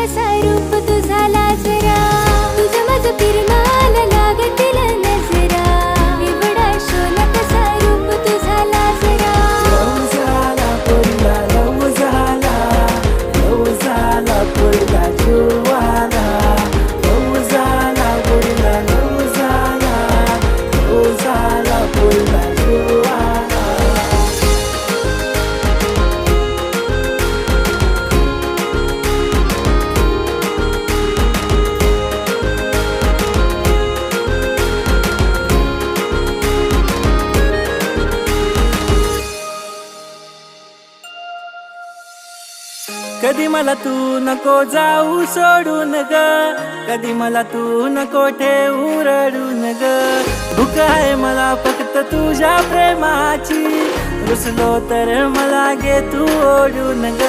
कसा रूप तुझा लाजरा, तुझं माझं फिरमाला लागतील नजरा, एवढा शोला कसा रूप तुझा लाजरा. लव झाला पोरीला, लव झाला, लव झाला पोरीला जीवाला, लव झाला पोरीला, लव झाला, लव झाला पोरीला जीवाला. कधी मला तू नको जाऊ सोडून ग, कधी मला तू नको ठेवू रडून ग. भूक आहे मला फक्त तुझ्या प्रेमाची, रुसलो तर मला घे तू ओढून ग.